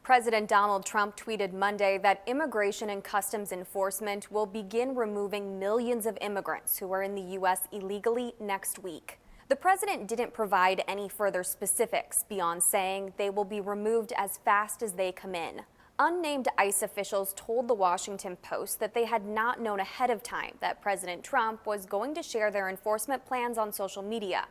President Donald Trump tweeted Monday that Immigration and Customs Enforcement will begin removing millions of immigrants who are in the U.S. illegally next week. The president didn't provide any further specifics beyond saying they will be removed as fast as they come in. Unnamed ICE officials told the Washington Post that they had not known ahead of time that President Trump was going to share their enforcement plans on social media.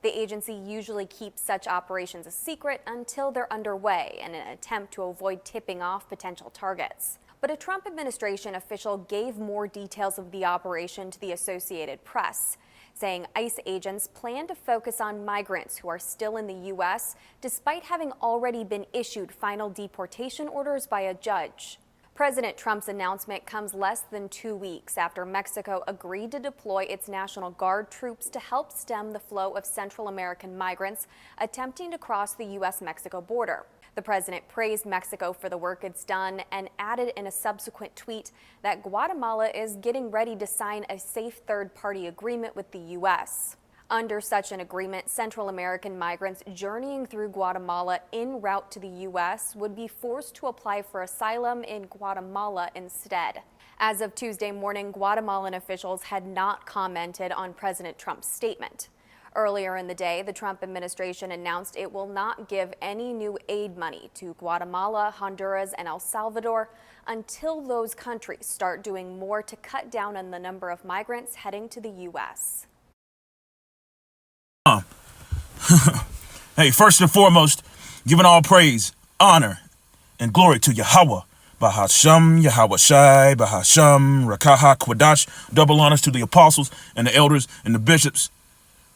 The agency usually keeps such operations a secret until they're underway in an attempt to avoid tipping off potential targets. But a Trump administration official gave more details of the operation to the Associated Press, saying ICE agents plan to focus on migrants who are still in the U.S. despite having already been issued final deportation orders by a judge. President Trump's announcement comes less than 2 weeks after Mexico agreed to deploy its National Guard troops to help stem the flow of Central American migrants attempting to cross the U.S.-Mexico border. The president praised Mexico for the work it's done and added in a subsequent tweet that Guatemala is getting ready to sign a safe third-party agreement with the U.S. Under such an agreement, Central American migrants journeying through Guatemala en route to the U.S. would be forced to apply for asylum in Guatemala instead. As of Tuesday morning, Guatemalan officials had not commented on President Trump's statement. Earlier in the day, the Trump administration announced it will not give any new aid money to Guatemala, Honduras, and El Salvador until those countries start doing more to cut down on the number of migrants heading to the U.S. Hey, first and foremost, giving all praise, honor, and glory to Yahweh, Bahasham, Yahweh Shai, Bahasham, Rakaha, Kwadash, double honors to the apostles and the elders and the bishops,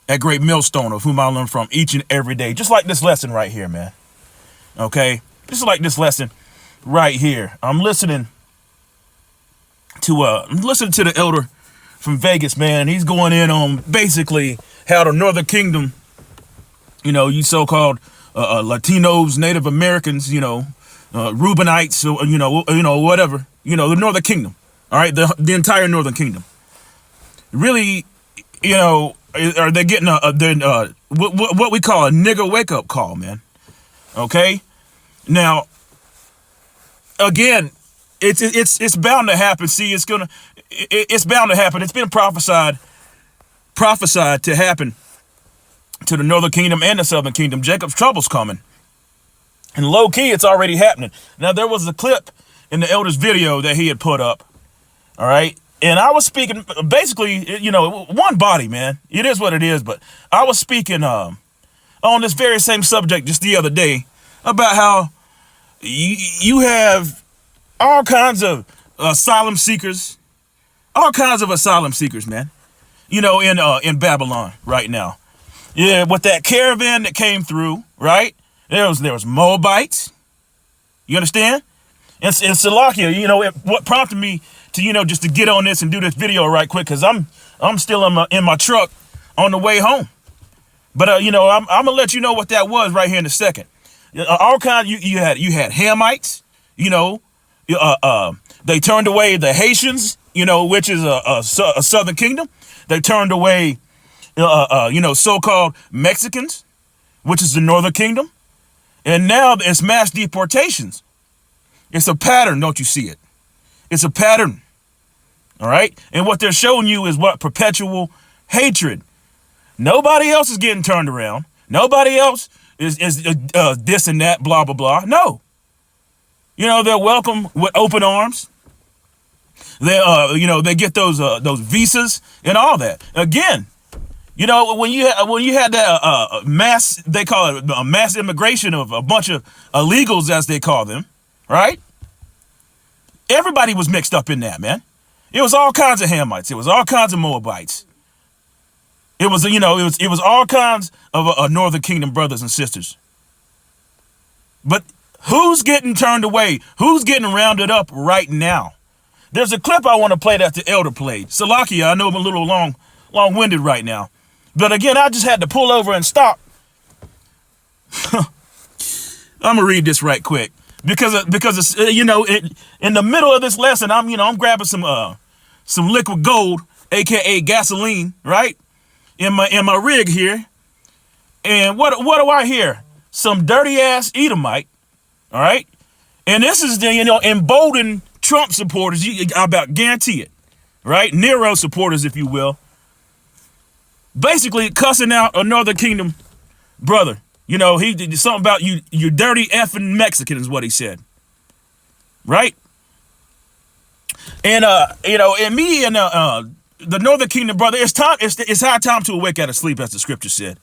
that great millstone of whom I learn from each and every day. Just like this lesson right here, man. Okay? Just like this lesson right here. I'm listening to the elder from Vegas, man. He's going in on basically how the Northern Kingdom, you so-called Latinos, Native Americans, Reubenites, whatever, the Northern Kingdom, all right, the entire Northern Kingdom. Really, are they getting what we call a nigger wake-up call, man? Okay, now, again, it's bound to happen. See, it's bound to happen. It's been prophesied to happen to the Northern Kingdom and the Southern Kingdom. Jacob's trouble's coming. And low key, it's already happening. Now, there was a clip in the elder's video that he had put up. All right. And I was speaking basically, one body, man. It is what it is. But I was speaking on this very same subject just the other day about how you have all kinds of asylum seekers, man. In Babylon right now. Yeah, with that caravan that came through, right? There was Moabites. You understand? And Salakia, what prompted me to, just to get on this and do this video right quick, because I'm still in my truck on the way home. But I'm gonna let you know what that was right here in a second. All kinds. You had Hamites. They turned away the Haitians. Which is a Southern Kingdom. They turned away, so-called Mexicans, which is the Northern Kingdom. And now it's mass deportations. It's a pattern, don't you see it? It's a pattern, all right? And what they're showing you is what? Perpetual hatred. Nobody else is getting turned around. Nobody else is this and that, blah, blah, blah. No. They're welcome with open arms. They get those visas and all that. Again, when you had that mass, they call it a mass immigration of a bunch of illegals, as they call them, right? Everybody was mixed up in that, man. It was all kinds of Hamites. It was all kinds of Moabites. It was all kinds of Northern Kingdom brothers and sisters. But who's getting turned away? Who's getting rounded up right now? There's a clip I want to play that the elder played. Salakia, I know I'm a little long-winded right now. But again, I just had to pull over and stop. I'm going to read this right quick. Because it's, in the middle of this lesson, I'm grabbing some liquid gold, aka gasoline, right? In my rig here. And what do I hear? Some dirty ass Edomite, all right? And this is the, emboldened Trump supporters. I about guarantee it, right? Nero supporters, if you will. Basically cussing out a Northern Kingdom brother. He did something about you dirty effing Mexican is what he said. Right? And, and me and the Northern Kingdom brother, it's high time to awake out of sleep, as the scripture said.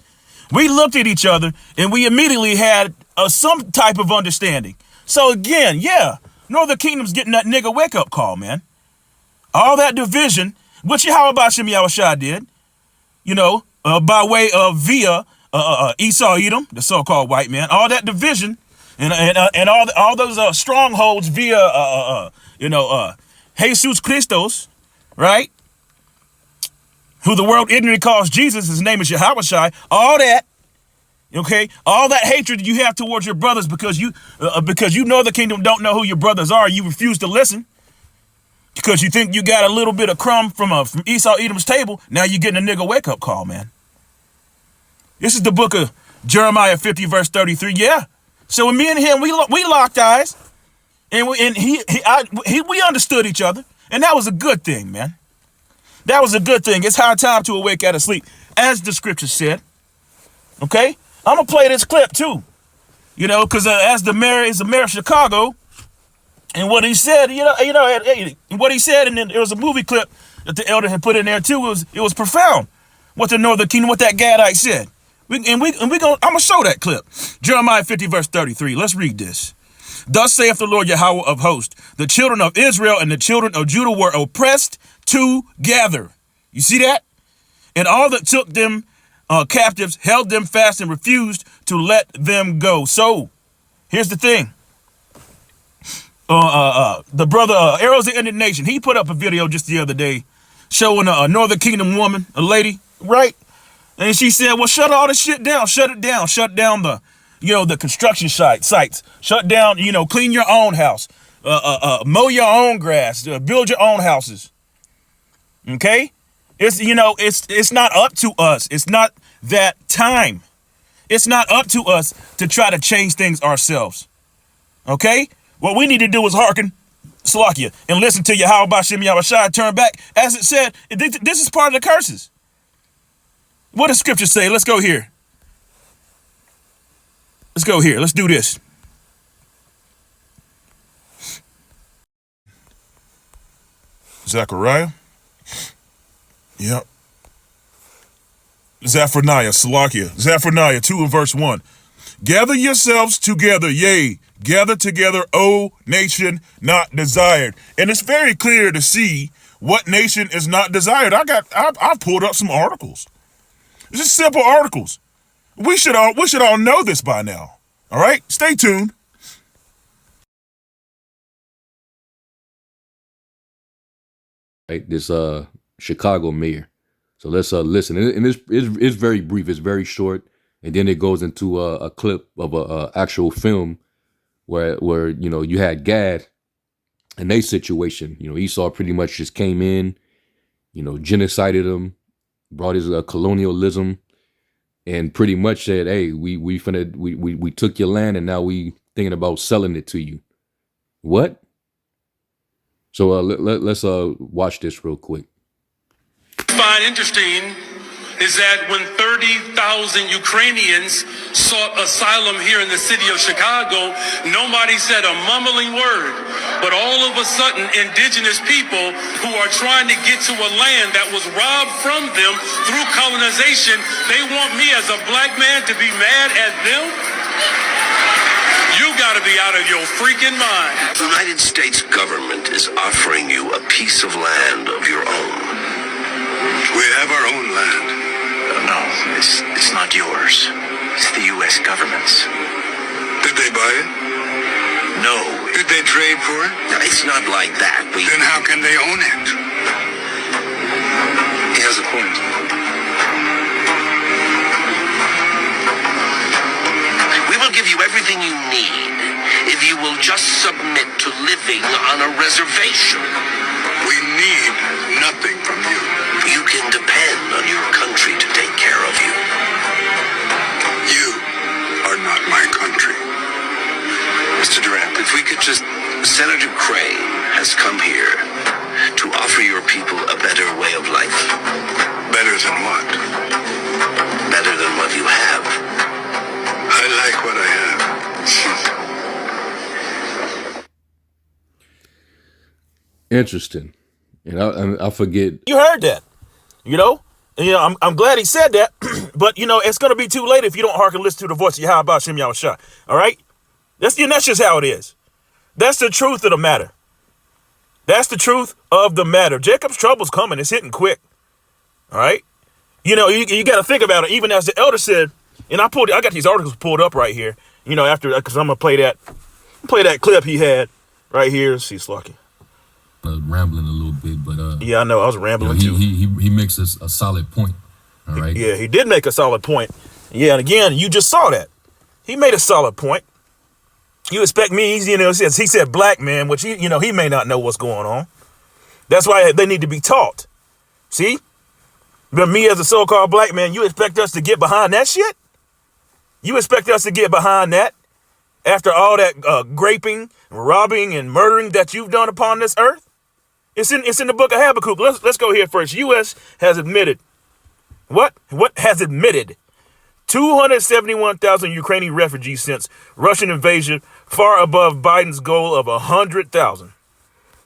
We looked at each other and we immediately had some type of understanding. So again, yeah, Northern Kingdom's getting that nigga wake up call, man. All that division, which Yahweh Shem Yahushua did, by way of via Esau Edom, the so-called white man, all that division and all those strongholds via Jesus Christos, right? Who the world ignorantly calls Jesus, his name is Yahushua. All that, okay, all that hatred you have towards your brothers because you know the kingdom don't know who your brothers are. You refuse to listen because you think you got a little bit of crumb from Esau Edom's table. Now you're getting a nigga wake up call, man. This is the book of Jeremiah 50 verse 33. Yeah. So when me and him, we locked eyes, and we understood each other, and that was a good thing, man. That was a good thing. It's high time to awake out of sleep, as the scripture said. Okay, I'm gonna play this clip too, because as the mayor of Chicago, and what he said, what he said, and then there was a movie clip that the elder had put in there too. It was profound. What the Northern Kingdom, what that Gadite said. I'm gonna show that clip. Jeremiah 50 verse 33. Let's read this. Thus saith the Lord Yahweh of hosts, the children of Israel and the children of Judah were oppressed together. You see that? And all that took them captives held them fast and refused to let them go. So here's the thing. The brother Arrows of Indignation, he put up a video just the other day showing a Northern Kingdom woman, a lady, right? And she said, well, shut all this shit down. Shut it down. Shut down the construction sites. Shut down, clean your own house. Mow your own grass. Build your own houses. Okay? It's not up to us. It's not that time. It's not up to us to try to change things ourselves. Okay? What we need to do is hearken, Salakia, and listen to Yahweh Shem Yahushua, turn back. As it said, this is part of the curses. What does scripture say? Let's go here. Let's do this. Zechariah. Yep. Zephaniah, Salakia. Zephaniah 2 and verse 1. Gather yourselves together, yea, gather together, O nation not desired. And it's very clear to see what nation is not desired. I pulled up some articles. It's just simple articles. We should all know this by now. All right? Stay tuned. Right, this Chicago mayor. So let's listen. And it's very brief. It's very short. And then it goes into a clip of a actual film where you had Gad and their situation. Esau pretty much just came in, genocided him, brought his colonialism, and pretty much said, "Hey, we took your land, and now we thinking about selling it to you." What? So let's watch this real quick. Find interesting is that when 30,000 Ukrainians sought asylum here in the city of Chicago, nobody said a mumbling word. But all of a sudden, indigenous people who are trying to get to a land that was robbed from them through colonization, they want me as a black man to be mad at them? You gotta be out of your freaking mind. The United States government is offering you a piece of land of your own. We have our own land. No, it's not yours. It's the U.S. government's. Did they buy it? No. Did they trade for it? No, it's not like that. Then how can they own it? He has a point. We will give you everything you need if you will just submit to living on a reservation. We need nothing from you. You can depend on your country to take care of you. You are not my country. Mr. Durant, if we could just... Senator Crane has come here to offer your people a better way of life. Better than what? Better than what you have. I like what I have. Interesting. And I forget. You heard that, you know? And, I'm glad he said that, but, it's going to be too late if you don't hearken listen to the voice of Yahweh Hashem Yahushua. All right? That's just how it is. That's the truth of the matter. That's the truth of the matter. Jacob's trouble's coming. It's hitting quick. All right? You got to think about it. Even as the elder said, and I got these articles pulled up right here, after, because I'm going to play that clip he had right here. Let's see, Slucky. Rambling a little bit, but yeah, I know I was rambling too. He makes a solid point. All right. Yeah, he did make a solid point. Yeah, and again, you just saw that. He made a solid point. You expect me, he said black man, which he may not know what's going on. That's why they need to be taught. See? But me as a so-called black man, you expect us to get behind that shit? You expect us to get behind that after all that graping, robbing, and murdering that you've done upon this earth? It's in the book of Habakkuk. Let's go here first. U.S. has admitted what has admitted 271,000 Ukrainian refugees since Russian invasion, far above Biden's goal of 100,000.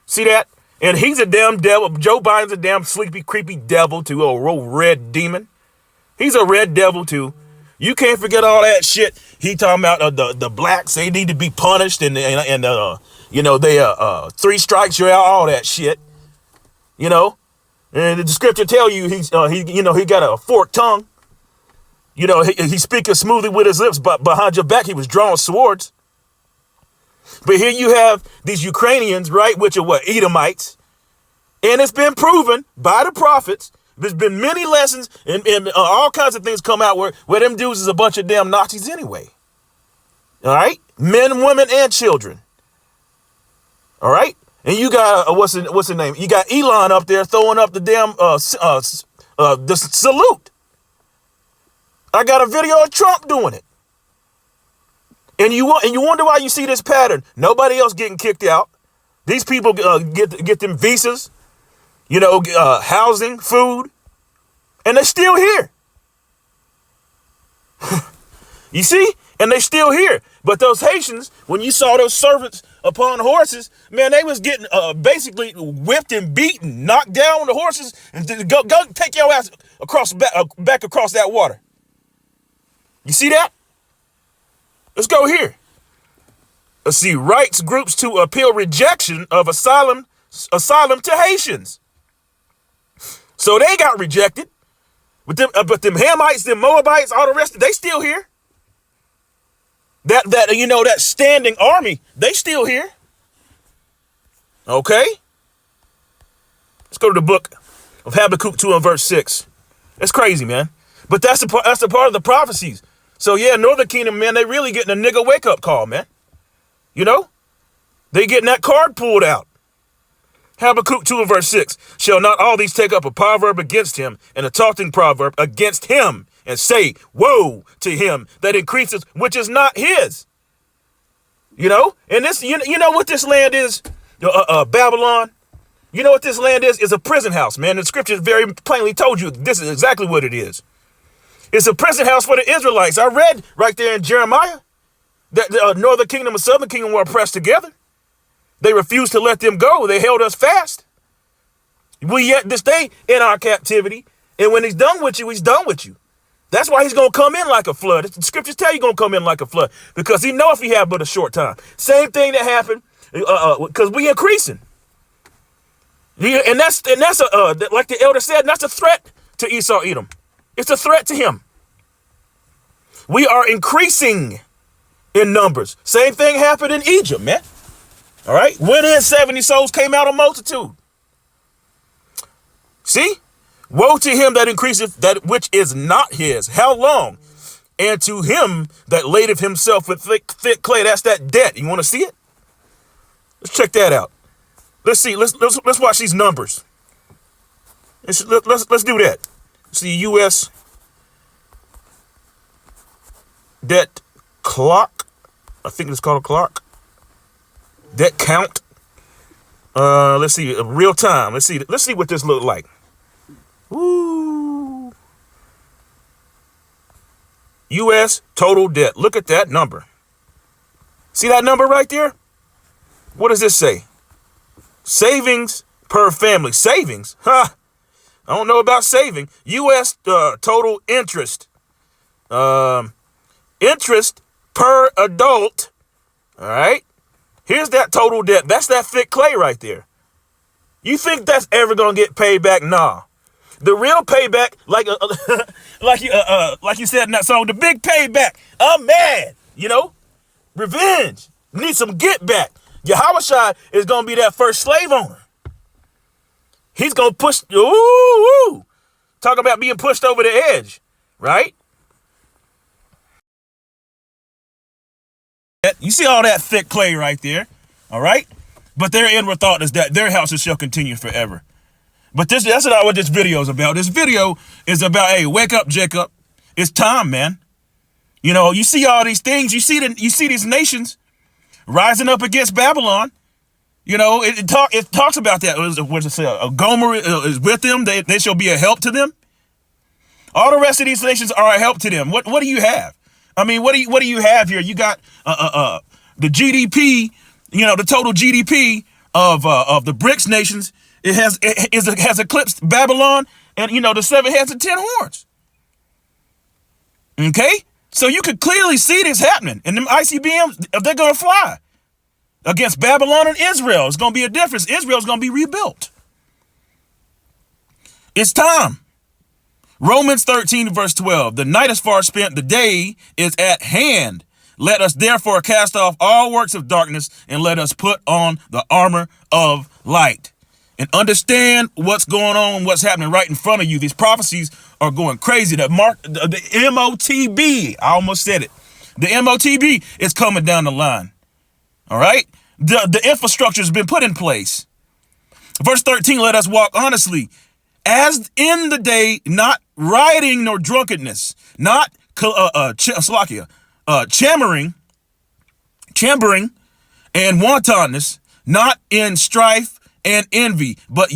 See that? And he's a damn devil. Joe Biden's a damn sleepy, creepy devil too. A red demon. He's a red devil too. You can't forget all that shit. He talking about the blacks. They need to be punished and they 3 strikes you're out. All that shit. And the scripture tell you he got a forked tongue. He speaking smoothly with his lips, but behind your back he was drawing swords. But here you have these Ukrainians, right, which are what? Edomites. And it's been proven by the prophets. There's been many lessons and all kinds of things come out where them dudes is a bunch of damn Nazis anyway. All right? Men, women, and children. All right? And you got, what's the name? You got Elon up there throwing up the damn the salute. I got a video of Trump doing it. And you wonder why you see this pattern. Nobody else getting kicked out. These people get them visas, housing, food, and they're still here. You see? And they're still here. But those Haitians, when you saw those servants upon horses, man, they was getting basically whipped and beaten, knocked down on the horses, and go take your ass back across that water. You see that? Let's go here. Let's see. Rights groups to appeal rejection of asylum to Haitians. So they got rejected. But them Hamites, them Moabites, all the rest, they still here. That standing army, they still here. Okay. Let's go to the book of Habakkuk 2 and verse 6. That's crazy, man. But that's the part of the prophecies. So yeah, Northern Kingdom, man, they really getting a nigga wake up call, man. They getting that card pulled out. Habakkuk 2 and verse 6. Shall not all these take up a proverb against him and a taunting proverb against him and say, woe to him that increases, which is not his. And this, what this land is, Babylon. You know what this land is? It's a prison house, man. The scriptures very plainly told you this is exactly what it is. It's a prison house for the Israelites. I read right there in Jeremiah that the northern kingdom and southern kingdom were oppressed together. They refused to let them go. They held us fast. We yet this day in our captivity. And when he's done with you, he's done with you. That's why he's going to come in like a flood. The scriptures tell you he's going to come in like a flood because he know if he have but a short time. Same thing that happened because we increasing. And that's like the elder said, that's a threat to Esau Edom. It's a threat to him. We are increasing in numbers. Same thing happened in Egypt, man. All right. Went in 70 souls, came out a multitude. See? Woe to him that increaseth that which is not his. How long? And to him that ladeth himself with thick clay. That's that debt. You want to see it? Let's check that out. Let's see. Let's watch these numbers. Let's do that. See, U.S. debt clock. I think it's called a clock. That count. Let's see, real time. Let's see what this look like. Woo. U.S. total debt. Look at that number. See that number right there? What does this say? Savings per family. Savings? Huh. I don't know about saving. U.S. Total interest. Interest per adult. All right. Here's that total debt. That's that thick clay right there. You think that's ever gonna get paid back? Nah. The real payback, like you said in that song, the big payback. I'm mad. Revenge. Need some get back. Yahushua is gonna be that first slave owner. He's gonna push. Ooh. Talk about being pushed over the edge, right? You see all that thick clay right there, all right? But their inward thought is that their houses shall continue forever. But that's not what this video is about. This video is about, hey, wake up, Jacob. It's time, man. You see all these things. You see these nations rising up against Babylon. It talks about that. What does it say? Gomer is with them. They shall be a help to them. All the rest of these nations are a help to them. What do you have? I mean, what do you have here? You got the GDP, the total GDP of the BRICS nations. It has eclipsed Babylon and the 7 heads and 10 horns. Okay, so you could clearly see this happening, and them ICBMs, they're gonna fly against Babylon and Israel. It's gonna be a difference. Israel's gonna be rebuilt. It's time. Romans 13 verse 12. The night is far spent, the day is at hand. Let us therefore cast off all works of darkness and let us put on the armor of light. And understand what's going on, what's happening right in front of you. These prophecies are going crazy. The MOTB, I almost said it. The MOTB is coming down the line. All right? The infrastructure has been put in place. Verse 13, let us walk honestly, as in the day, not rioting nor drunkenness, not chambering and wantonness, not in strife and envy, but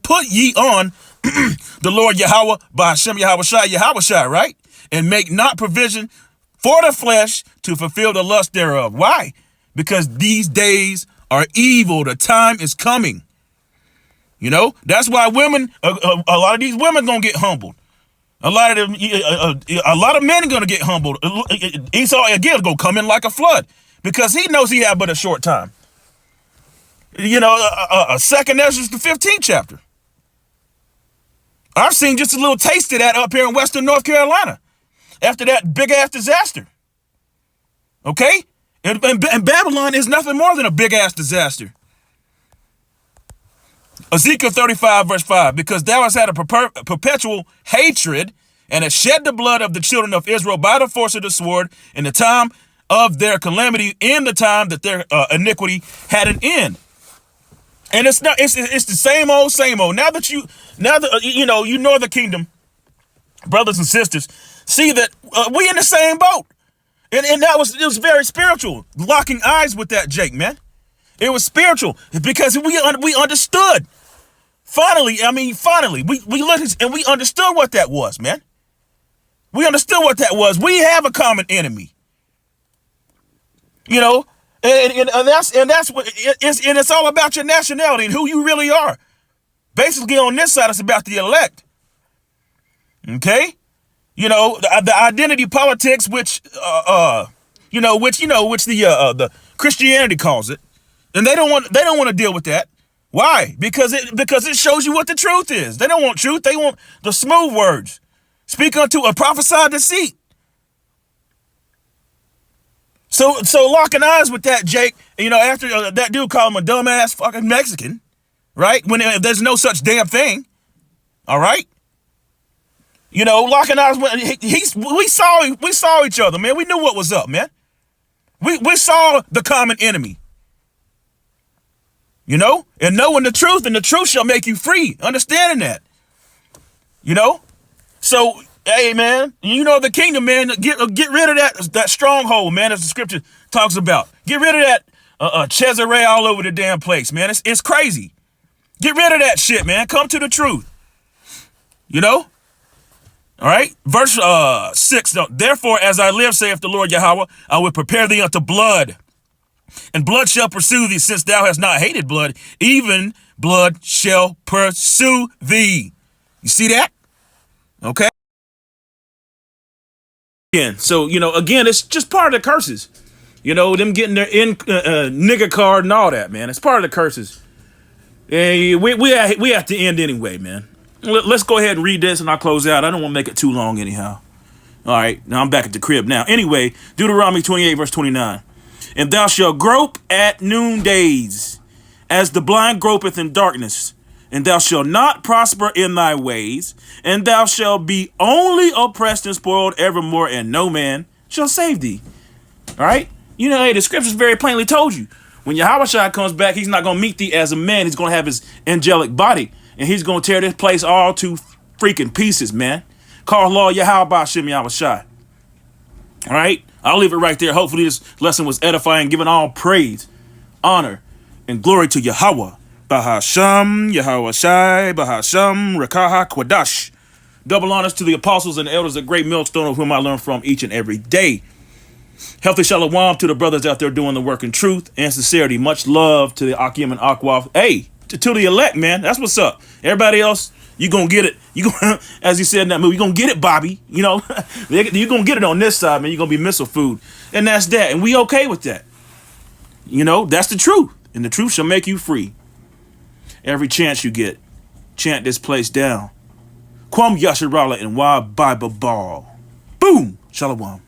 put ye on the Lord Yahweh by Hashem Yahushai, right? And make not provision for the flesh to fulfill the lust thereof. Why? Because these days are evil. The time is coming. That's why women, a lot of these women gonna get humbled. A lot of men are gonna get humbled. Esau again gonna come in like a flood because he knows he had but a short time. Second Ezra, the 15th chapter. I've seen just a little taste of that up here in Western North Carolina after that big ass disaster. Okay? And Babylon is nothing more than a big ass disaster. Ezekiel 35 verse 5, because thou hast had a perpetual hatred and hast shed the blood of the children of Israel by the force of the sword in the time of their calamity, in the time that their iniquity had an end. And it's the same old. Now that you know the kingdom, brothers and sisters, see that we in the same boat. And it was very spiritual, locking eyes with that Jake, man. It was spiritual because we understood. Finally, we looked and we understood what that was, man. We understood what that was. We have a common enemy. And that's what it's all about, your nationality and who you really are. Basically, on this side, it's about the elect. Okay, the identity politics, which the Christianity calls it, and they don't want to deal with that. Why? Because it shows you what the truth is. They don't want truth. They want the smooth words. Speak unto a prophesied deceit. So locking eyes with that, Jake, after that dude called him a dumbass fucking Mexican, right? When there's no such damn thing, all right? Locking eyes with we saw each other, man. We knew what was up, man. We saw the common enemy, and knowing the truth, and the truth shall make you free. Understanding that, So, hey, man, the kingdom, man, get rid of that stronghold, man, as the scripture talks about. Get rid of Cesare all over the damn place, man. It's crazy. Get rid of that shit, man. Come to the truth. You know? All right. Verse 6. Therefore, as I live, saith the Lord Yahweh, I will prepare thee unto blood, and blood shall pursue thee, since thou hast not hated blood, even blood shall pursue thee. You see that? Okay. Again, so, you know, again, it's just part of the curses. You know, them getting their nigger card and all that, man. It's part of the curses. And we have to end anyway, man. Let's go ahead and read this and I'll close out. I don't want to make it too long anyhow. All right, now I'm back at the crib now. Anyway, Deuteronomy 28, verse 29. And thou shalt grope at noondays, as the blind gropeth in darkness. And thou shalt not prosper in thy ways, and thou shalt be only oppressed and spoiled evermore, and no man shall save thee. All right? You know, hey, the scriptures very plainly told you, when Yahushua comes back, he's not going to meet thee as a man. He's going to have his angelic body, and he's going to tear this place all to freaking pieces, man. Call law Yahweh Ba'Shem Yahushua. All right? I'll leave it right there. Hopefully this lesson was edifying, giving all praise, honor, and glory to Yahweh. Bahasham, Yahweh Shai, Bahasham, Rakaha Kwadash. Double honors to the apostles and the elders, a great millstone of whom I learn from each and every day. Healthy shalom to the brothers out there doing the work in truth and sincerity. Much love to the Akim and Akwaf. Hey, to the elect, man. That's what's up. Everybody else, you gonna get it. You gonna, as he said in that movie, you gonna get it, Bobby. You know, you're gonna get it on this side, man. You're gonna be missile food. And that's that. And we okay with that. You know, that's the truth. And the truth shall make you free. Every chance you get, chant this place down. Kwam Yasharala and Wa Bible Ball. Boom! Shalom.